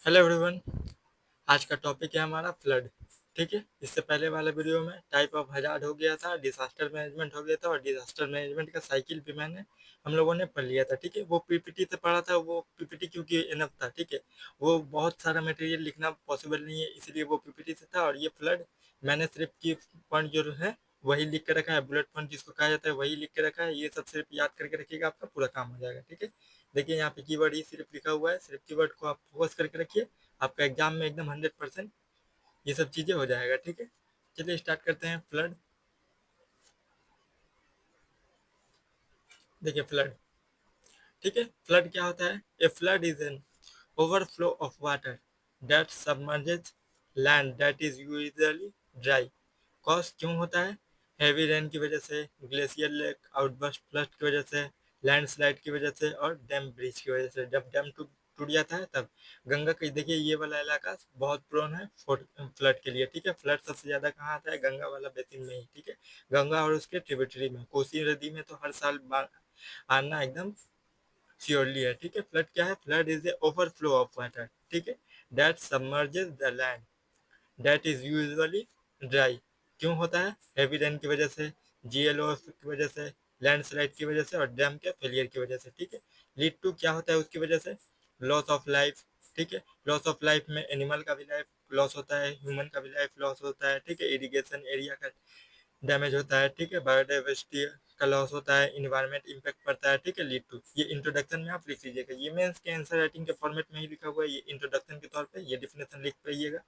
Hello everyone. आज का topic है हमारा फ्लड। ठीक है, इससे पहले वाले वीडियो में टाइप ऑफ हजार्ड हो गया था, डिजास्टर मैनेजमेंट हो गया था, और डिजास्टर मैनेजमेंट का साइकिल भी हम लोगों ने पढ़ लिया था। ठीक है, वो पीपीटी से पढ़ा था, वो पीपीटी क्योंकि इनफ था। ठीक है, वो बहुत सारा मटेरियल लिखना पॉसिबल नहीं है, इसलिए वो पीपीटी से था। और ये फ्लड मैंने सिर्फ की पॉइंट जो है वही लिख के रखा है, बुलेट पॉइंट जिसको कहा जाता है वही लिख के रखा है। ये सब सिर्फ याद करके रखिएगा, आपका पूरा काम हो जाएगा। ठीक है, देखिए यहाँ पे कीवर्ड ही सिर्फ लिखा हुआ है, सिर्फ कीवर्ड को आप फोकस करके रखिए, आपका एग्जाम में एकदम 100% ये सब चीजें हो जाएगा। ठीक है, चलिए स्टार्ट करते हैं। फ्लड, देखिए फ्लड। ठीक है, फ्लड क्या होता है? A flood is an overflow of water that submerges land that is usually dry. Cause क्यों होता है? हैवी रेन की वजह से, ग्लेशियर लेक आउटबर्स्ट फ्लड की वजह से, लैंडस्लाइड की वजह से, और डैम ब्रिज की वजह से। जब डैम टूट जाता है तब गंगा के, देखिए ये वाला इलाका बहुत प्रोन है फ्लड के लिए। ठीक है, फ्लड सबसे ज्यादा कहाँ आता है? गंगा वाला बेसिन में ही। ठीक है, गंगा और उसके ट्रिब्यूटरी में, कोसी नदी में तो हर साल आना एकदम श्योरली है। ठीक है, फ्लड क्या है? Flood is a overflow of water. ठीक है, that submerges the land that is usually dry. क्यों होता है? हैवी रेन की वजह से, जीएलओ की वजह से, लैंडस्लाइड की वजह से, और डैम के फेलियर की वजह से। ठीक है, लीड टू क्या होता है उसकी वजह से? Loss of life. ठीक है, लॉस ऑफ लाइफ में एनिमल का भी लाइफ लॉस होता है, ह्यूमन का भी लाइफ लॉस होता है। ठीक है, इरिगेशन एरिया का डैमेज होता है। ठीक है, बायोडाइवर्सिटी का लॉस होता है, इन्वायरमेंट इम्पैक्ट पड़ता है। ठीक है, लीड टू, ये इंट्रोडक्शन में आप लिख लीजिएगा, ये मेंस के आंसर राइटिंग के फॉर्मेट में ही लिखा हुआ है, ये इंट्रोडक्शन के तौर पे ये डिफिनेशन लिख पाइएगा।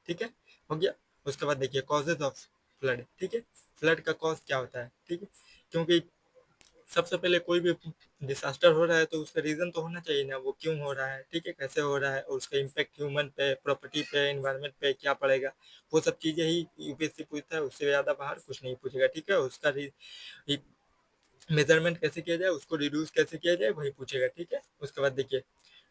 ठीक है, हो गया। उसके बाद देखिए कॉजेज ऑफ फ्लड। ठीक है, फ्लड का कॉज क्या होता है? ठीक है, क्योंकि सबसे पहले कोई भी डिसास्टर हो रहा है तो उसका रीजन तो होना चाहिए ना, वो क्यों हो रहा है, ठीक है, कैसे हो रहा है, और उसका इम्पैक्ट ह्यूमन पे, प्रॉपर्टी पे, एनवायरनमेंट पे क्या पड़ेगा। वो सब चीजें ही यूपीएससी पूछता है, उससे ज्यादा बाहर कुछ नहीं पूछेगा। ठीक है, उसका मेजरमेंट कैसे किया जाए, उसको रिड्यूस कैसे किया जाए, वही पूछेगा। ठीक है, उसके बाद देखिए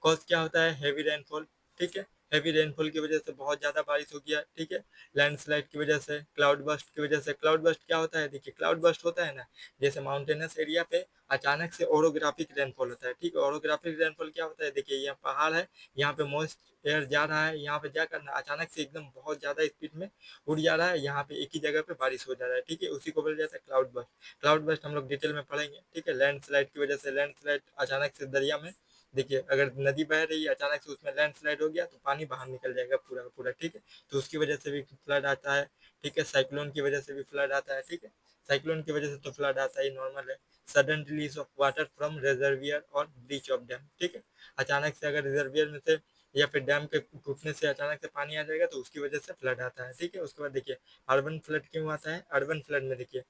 कॉज क्या होता है? Heavy rainfall. ठीक है, हैवी रेनफॉल की वजह से बहुत ज्यादा बारिश हो गया। ठीक है, लैंडस्लाइड की वजह से, क्लाउड बस्ट की वजह से। क्लाउड बस्ट क्या होता है? देखिए क्लाउड बस्ट होता है ना, जैसे माउंटेनस एरिया पे अचानक से ओरोग्राफिक रेनफॉल होता है। ठीक है, ओरोग्राफिक रेनफॉल क्या होता है? देखिए यहाँ पहाड़ है, यहाँ पे मॉइस्ट एयर जा रहा है, यहाँ पे क्या करना, अचानक से एकदम बहुत ज्यादा स्पीड में उड़ जा रहा है, यहाँ पे एक ही जगह पे बारिश हो जा रहा है। ठीक है, उसी को बोला जाता है क्लाउड बस्ट। क्लाउड बस्ट हम लोग डिटेल में पढ़ेंगे। ठीक है, लैंडस्लाइड की वजह से, लैंडस्लाइड अचानक से दरिया में, देखिए अगर नदी बह रही है अचानक से उसमें लैंडस्लाइड हो गया तो पानी बाहर निकल जाएगा पूरा का पूरा। ठीक है, तो उसकी वजह से भी फ्लड आता है। ठीक है, साइक्लोन की वजह से भी फ्लड आता है। ठीक है, साइक्लोन की वजह से तो फ्लड आता ही नॉर्मल है। Sudden release of water from reservoir और ब्रीच ऑफ डैम। ठीक है, अचानक से अगर रिजर्वियर में से या फिर डैम के टूटने से अचानक से पानी आ जाएगा तो उसकी वजह से फ्लड आता है। ठीक है, उसके बाद देखिए अर्बन फ्लड क्यों आता है? अर्बन फ्लड में देखिए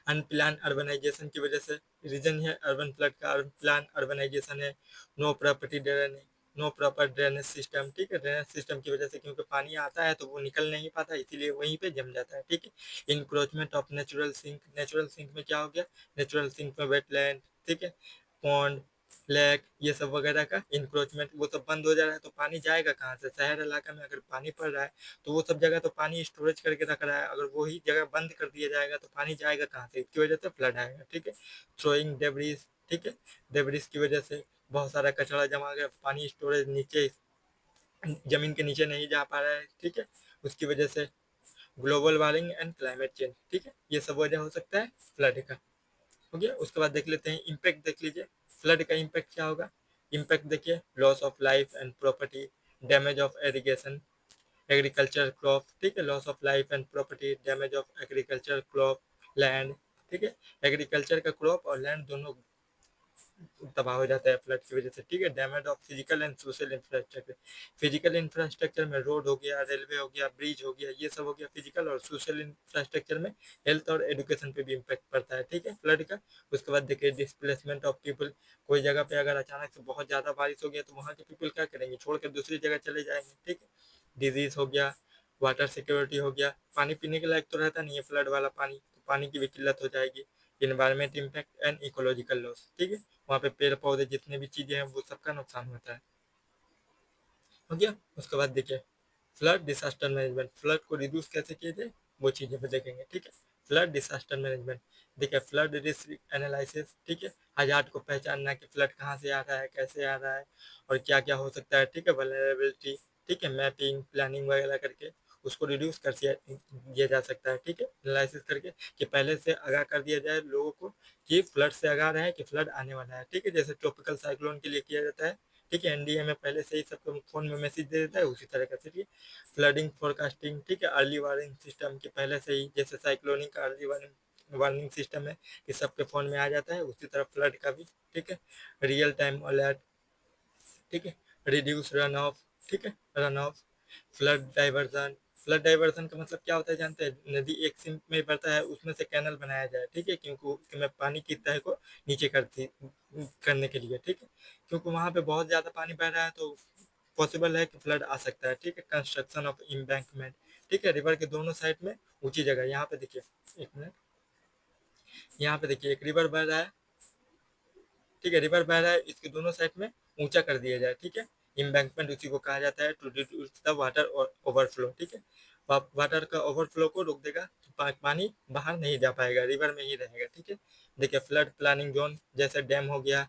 अनप्लान अर्बनाइजेशन की वजह से रीजन है अर्बन फ्लड का, अनप्लान अर्बनाइजेशन है, no property drainage, no proper drainage system. ठीक है, ड्रेनेज सिस्टम की वजह से क्योंकि पानी आता है तो वो निकल नहीं पाता, इसीलिए वहीं पे जम जाता है। ठीक है, encroachment of natural sink. Natural sink में क्या हो गया? नेचुरल सिंक में वेटलैंड, ठीक है, पॉन्ड, लेक, ये सब वगैरह का इंक्रोचमेंट, वो सब बंद हो जा रहा है तो पानी जाएगा कहाँ से? शहर इलाका में अगर पानी पड़ रहा है तो वो सब जगह तो पानी स्टोरेज करके रख रहा है, अगर वही जगह बंद कर दिया जाएगा तो पानी जाएगा कहाँ से? इसकी वजह से फ्लड आएगा। ठीक है, थ्रोइंग डेब्रिस। ठीक है, डेब्रिस की वजह से बहुत सारा कचरा जमा गया, पानी स्टोरेज नीचे जमीन के नीचे नहीं जा पा रहा है। ठीक है, उसकी वजह से global warming and climate change. ठीक है, ये सब वजह हो सकता है फ्लड का। हो गया, उसके बाद देख लेते हैं इम्पैक्ट। देख लीजिए फ्लड का इम्पैक्ट क्या होगा। इम्पैक्ट देखिए loss of life and property, damage of irrigation, agriculture crop. ठीक है, loss of life and property, damage of agriculture crop, land. ठीक है, एग्रीकल्चर का क्रॉप और लैंड दोनों तबाह हो जाता है फ्लड की वजह से। ठीक है, damage of physical and social infrastructure. Physical infrastructure में रोड हो गया, रेलवे हो गया, ब्रिज हो गया, ये सब हो गया फिजिकल। और सोशल इंफ्रास्ट्रक्चर में हेल्थ और एजुकेशन पे भी इम्पैक्ट पड़ता है। ठीक है, फ्लड का। उसके बाद देखिए डिस्प्लेसमेंट ऑफ पीपल। कोई जगह पे अगर अचानक से बहुत ज्यादा बारिश हो गया तो वहाँ के पीपल क्या करेंगे? छोड़कर दूसरी जगह चले जाएंगे। ठीक है, डिजीज हो गया, वाटर सिक्योरिटी हो गया, पानी पीने के लायक तो रहता नहीं है फ्लड वाला पानी, तो पानी की भी किल्लत हो जाएगी। Environment impact and ecological loss. ठीक है, वहाँ पे पेड़ पौधे जितने भी चीजें हैं वो सबका नुकसान होता है। हो गया, उसके बाद देखिए फ्लड डिसास्टर मैनेजमेंट, फ्लड को रिड्यूस कैसे किया जाए वो चीजें भी देखेंगे। ठीक है, फ्लड डिसास्टर मैनेजमेंट, देखिए फ्लड रिस्क एनालिसिस, ठीक है, हजार्ड को पहचानना कि फ्लड कहाँ से आ रहा है, कैसे आ रहा है और क्या क्या हो सकता है, ठीक है, वल्नरेबिलिटी, ठीक है, मैपिंग प्लानिंग वगैरह करके उसको रिड्यूस कर दिया जा सकता है, ठीक है, एनालिसिस करके कि पहले से आगाह कर दिया जाए लोगों को कि फ्लड से आगाह रहे कि फ्लड आने वाला है, ठीक है, जैसे ट्रॉपिकल साइक्लोन के लिए किया जाता है, ठीक है, एनडीए में पहले से ही सबको फोन में मैसेज दे देता है, उसी तरह का, ठीक है, फ्लडिंग फोरकास्टिंग, ठीक है, अर्ली वार्निंग सिस्टम के पहले से ही जैसे साइक्लोनिक का अर्ली वार्निंग वार्निंग सिस्टम है कि सबके फ़ोन में आ जाता है, उसी तरह फ्लड का भी, ठीक है, रियल टाइम अलर्ट, ठीक है, रिड्यूस रन ऑफ, ठीक है, run of, flood diversion, flood diversion का मतलब क्या होता है जानते हैं, नदी एक सिंक में बढ़ता है उसमें से कैनल बनाया जाए, ठीक है, क्योंकि उसमें पानी की तह को नीचे करने के लिए, ठीक है, क्योंकि वहाँ पे बहुत ज़्यादा पानी बह रहा है तो पॉसिबल है कि फ्लड आ सकता है, ठीक है, कंस्ट्रक्शन ऑफ इम्बैंकमेंट, ठीक है, रिवर के दोनों साइड में ऊंची जगह, यहाँ पे देखिए, एक मिनट, यहाँ पे देखिए एक रिवर बह रहा है, ठीक है, रिवर बह रहा है, इसके दोनों साइड में ऊंचा कर दिया जाए, ठीक है, इम्बैंकमेंट उसी को कहा जाता है to reduce the water overflow, ठीक है, वाटर का ओवरफ्लो को रोक देगा, तो पानी बाहर नहीं जा पाएगा, रिवर में ही रहेगा, ठीक है, देखिए फ्लड प्लानिंग जोन जैसे डैम हो गया,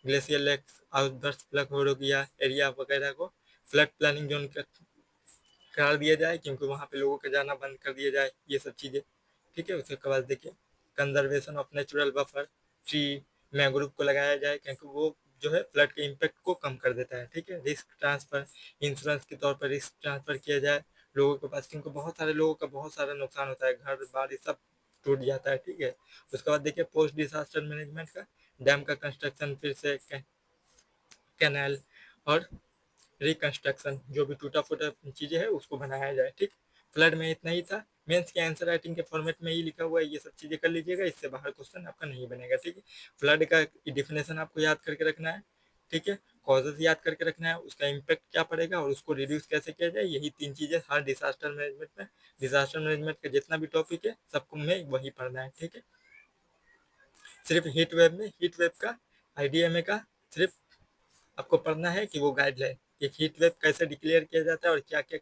ग्लेशियर लेक्स, आउटबर्स्ट फ्लड हो गया, एरिया वगैरह को फ्लड प्लानिंग जोन करार दिया जाए, क्योंकि वहाँ पे लोगों का जाना बंद कर दिया जाए, ये सब चीज़ें, ठीक है, उसके बाद देखिए conservation of natural buffer, tree mangrove को लगाया जाए, क्योंकि वो जो है फ्लड के इम्पेक्ट को कम कर देता है, ठीक है, रिस्क ट्रांसफर, इंश्योरेंस के तौर पर रिस्क ट्रांसफर किया जाए लोगों के पास, क्योंकि बहुत सारे लोगों का बहुत सारा नुकसान होता है, घर बार सब टूट जाता है, ठीक है, उसके बाद देखिए पोस्ट डिजास्टर मैनेजमेंट का, डैम का कंस्ट्रक्शन, फिर से कैनाल और रिकंस्ट्रक्शन, जो भी टूटा फूटा चीज़ें है उसको बनाया जाए, ठीक, फ्लड में इतना ही था, मेंस के आंसर राइटिंग के फॉर्मेट में ही लिखा हुआ है, ये सब चीज़ें कर लीजिएगा, इससे बाहर क्वेश्चन आपका नहीं बनेगा, ठीक है, फ्लड का डिफिनेशन आपको याद करके रखना है, ठीक है, कॉजेज याद करके रखना है, उसका इम्पैक्ट क्या पड़ेगा और उसको रिड्यूस कैसे किया जाए, यही तीन चीज़ें हर डिजास्टर मैनेजमेंट में, डिजास्टर मैनेजमेंट का जितना भी टॉपिक है सबको में वही पढ़ना है, ठीक है, सिर्फ हीट वेव का आईडीएमए का सिर्फ आपको पढ़ना है कि वो गाइडलाइन, एक हीट वेव कैसे डिक्लेयर किया जाता है और क्या क्या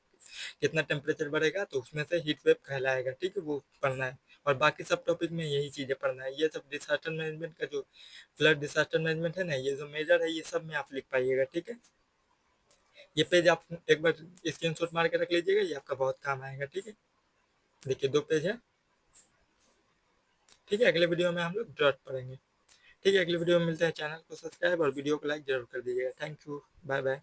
कितना टेम्परेचर बढ़ेगा तो उसमें से हीट वेव कहलाएगा, ठीक है, वो पढ़ना है, और बाकी सब टॉपिक में यही चीज़ें पढ़ना है, ये सब डिसास्टर मैनेजमेंट का जो फ्लड डिसास्टर मैनेजमेंट है ना, ये जो मेजर है ये सब में आप लिख पाइएगा, ठीक है, ये पेज आप एक बार स्क्रीनशॉट मार के रख लीजिएगा, ये आपका बहुत काम आएगा, ठीक है, देखिए 2 पेज है, ठीक है, अगले वीडियो में हम लोग डॉट पढ़ेंगे, ठीक है, अगले वीडियो में मिलते हैं, चैनल को सब्सक्राइब और वीडियो को लाइक जरूर कर दीजिएगा, थैंक यू, बाय बाय।